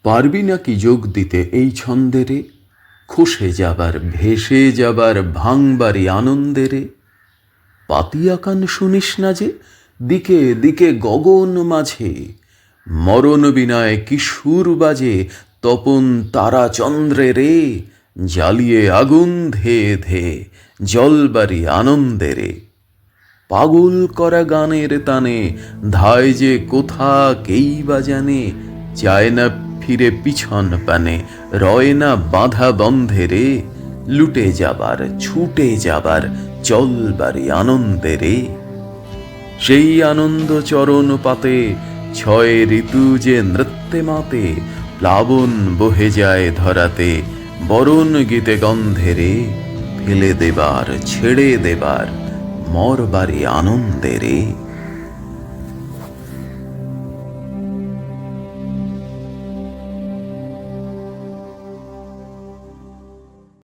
পারবি নাকি যোগ দিতে এই ছন্দেরে, খসে যাবার ভেসে যাবার ভাঙবারি আনন্দেরে? পাতিয়া কান শুনিস না যে দিকে দিকে গগন মাঝে, মরণ বিনয় কিশোর বাজে তপন তারা চন্দ্রে রে, জ্বালিয়ে আগুন ধে ধে জলবারি আনন্দেরে। পাগল করা গানের তানে ধায় যে কোথা কেই বা জানে, চায় না ফিরে পিছন পানে, রয় না বাঁধা বন্ধে রে, লুটে যাবার ছুটে যাবার চলবারি আনন্দে রে। সেই আনন্দ চরণ পাতে ছয় ঋতু যে নৃত্যে মাতে, প্লাবন বহে যায় ধরাতে বরণ গীতে গন্ধে রে, ফেলে দেবার ছেড়ে দেবার মরবারি আনন্দে রে।